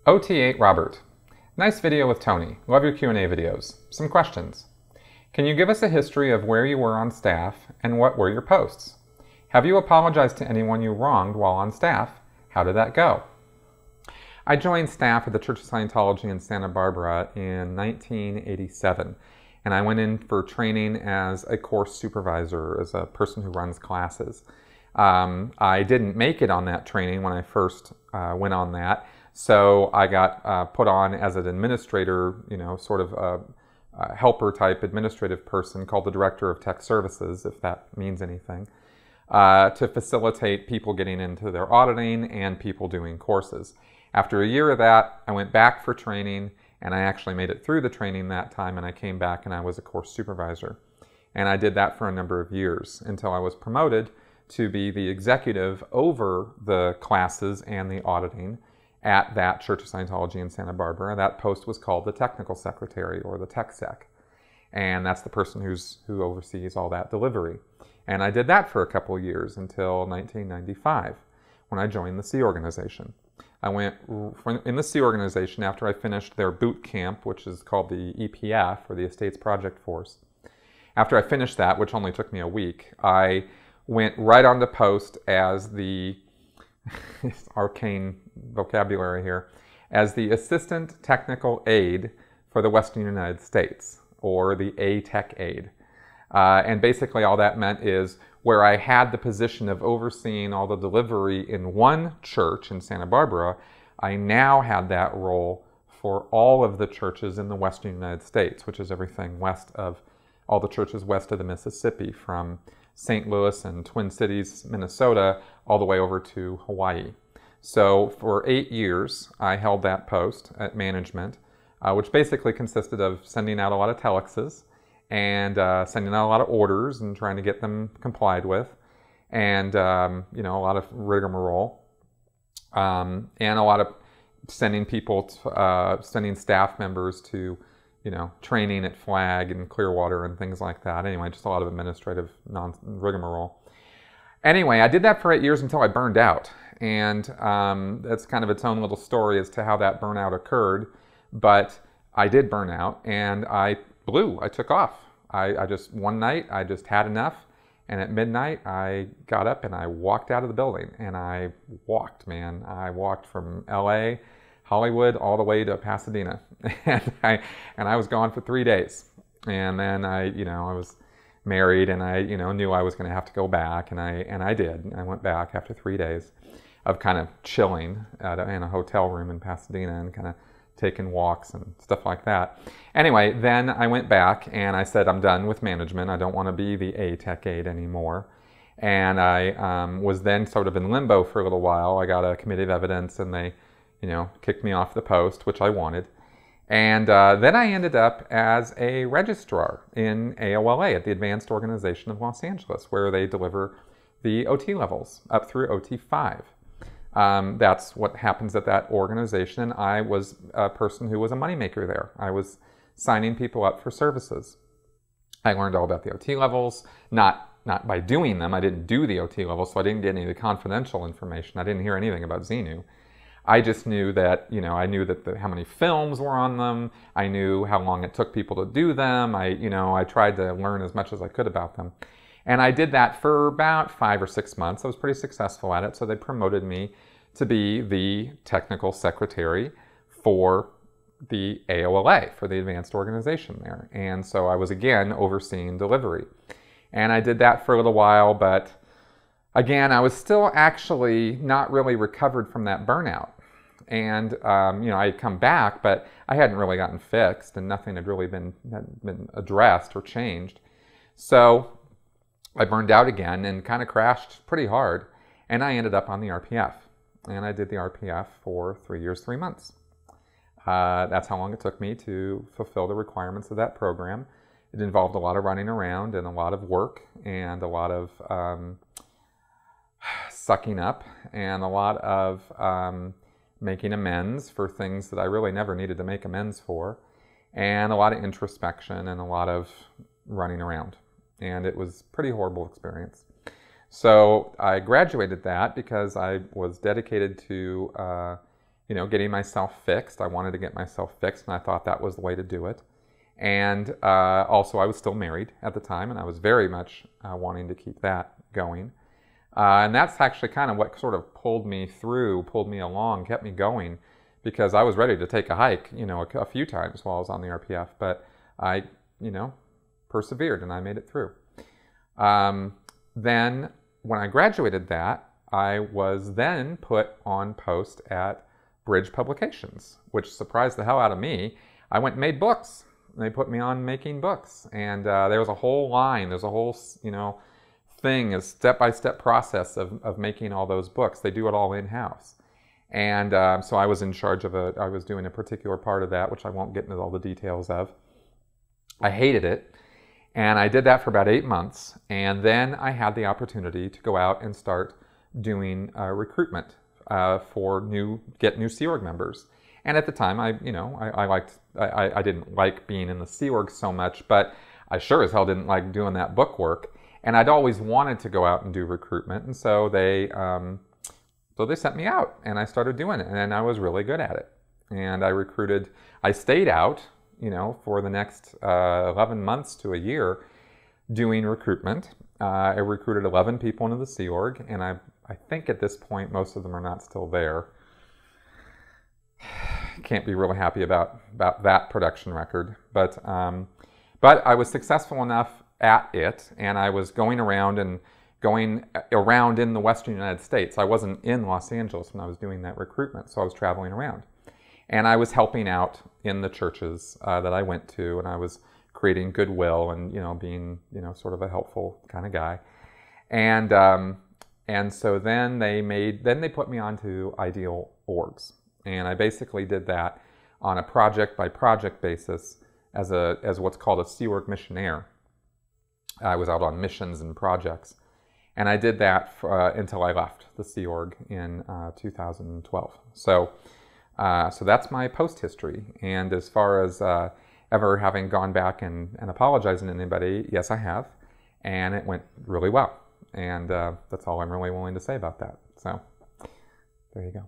OT8 Robert. Nice video with Tony. Love your Q&A videos. Some questions. Can you give us a history of where you were on staff and what were your posts? Have you apologized to anyone you wronged while on staff? How did that go? I joined staff at the Church of Scientology in Santa Barbara in 1987, and I went in for training as a course supervisor, as a person who runs classes. I didn't make it on that training when I first went on that, so I got put on as an administrator, sort of a helper type administrative person called the Director of Tech Services, if that means anything, to facilitate people getting into their auditing and people doing courses. After a year of that, I went back for training, and I actually made it through the training that time, and I came back and I was a course supervisor. And I did that for a number of years until I was promoted to be the executive over the classes and the auditing at that Church of Scientology in Santa Barbara. That post was called the Technical Secretary, or the Tech Sec. And that's the person who oversees all that delivery. And I did that for a couple of years until 1995, when I joined the Sea Organization. I went in the Sea Organization after I finished their boot camp, which is called the EPF, or the Estates Project Force. After I finished that, which only took me a week, I went right on to post as the arcane vocabulary here, as the Assistant Technical Aide for the Western United States, or the A-Tech Aide. And basically all that meant is where I had the position of overseeing all the delivery in one church in Santa Barbara, I now had that role for all of the churches in the Western United States, which is everything west of, all the churches west of the Mississippi, from St. Louis and Twin Cities, Minnesota, all the way over to Hawaii. So for 8 years, I held that post at management, which basically consisted of sending out a lot of telexes and sending out a lot of orders and trying to get them complied with, and a lot of rigmarole, and a lot of sending sending staff members to training at Flag and Clearwater and things like that. Anyway, just a lot of administrative rigmarole. Anyway, I did that for 8 years until I burned out. And that's kind of its own little story as to how that burnout occurred. But I did burn out, and I took off. I just, one night, I just had enough. And at midnight, I got up and I walked out of the building. And I walked, man. I walked from LA, Hollywood, all the way to Pasadena. and I was gone for 3 days. And then I was married, and I knew I was going to have to go back, and I did. I went back after 3 days of kind of chilling in a hotel room in Pasadena and kind of taking walks and stuff like that. Anyway, then I went back and I said, I'm done with management. I don't want to be the A-Tech Aide anymore. And I was then sort of in limbo for a little while. I got a committee of evidence, and they kicked me off the post, which I wanted. And then I ended up as a registrar in AOLA at the Advanced Organization of Los Angeles, where they deliver the OT levels up through OT5. That's what happens at that organization, and I was a person who was a moneymaker there. I was signing people up for services. I learned all about the OT levels, not by doing them. I didn't do the OT levels, so I didn't get any of the confidential information. I didn't hear anything about Xenu. I just knew that, I knew that how many films were on them. I knew how long it took people to do them. I tried to learn as much as I could about them. And I did that for about 5 or 6 months. I was pretty successful at it, so they promoted me to be the technical secretary for the AOLA, for the advanced organization there. And so I was again overseeing delivery. And I did that for a little while, but again, I was still actually not really recovered from that burnout. And, I had come back, but I hadn't really gotten fixed, and nothing had really been addressed or changed. So I burned out again and kind of crashed pretty hard, and I ended up on the RPF. And I did the RPF for 3 years, 3 months. That's how long it took me to fulfill the requirements of that program. It involved a lot of running around and a lot of work and a lot of sucking up and a lot of making amends for things that I really never needed to make amends for, and a lot of introspection and a lot of running around. And it was a pretty horrible experience. So I graduated that because I was dedicated to getting myself fixed. I wanted to get myself fixed, and I thought that was the way to do it. And also, I was still married at the time, and I was very much wanting to keep that going. And that's actually kind of what sort of pulled me along, kept me going, because I was ready to take a hike, a few times while I was on the RPF, but I, persevered and I made it through. Then when I graduated that, I was then put on post at Bridge Publications, which surprised the hell out of me. I went and made books. They put me on making books, and there was a whole line, there's a whole, thing, a step-by-step process of making all those books. They do it all in-house. And so I was in charge of I was doing a particular part of that, which I won't get into all the details of. I hated it, and I did that for about 8 months, and then I had the opportunity to go out and start doing recruitment get new Sea Org members. And at the time, I didn't like being in the Sea Org so much, but I sure as hell didn't like doing that book work. And I'd always wanted to go out and do recruitment, and so they sent me out, and I started doing it, and I was really good at it. And I stayed out, for the next 11 months to a year doing recruitment. I recruited 11 people into the Sea Org, and I think at this point most of them are not still there. Can't be really happy about that production record, but I was successful enough at it, and I was going around in the Western United States. I wasn't in Los Angeles when I was doing that recruitment, so I was traveling around. And I was helping out in the churches that I went to, and I was creating goodwill and, being, sort of a helpful kind of guy. And so then they put me onto Ideal Orgs. And I basically did that on a project-by-project basis as what's called a Sea Org missionaire. I was out on missions and projects. And I did that until I left the Sea Org in 2012. So that's my post history. And as far as ever having gone back and apologizing to anybody, yes, I have. And it went really well. And that's all I'm really willing to say about that. So there you go.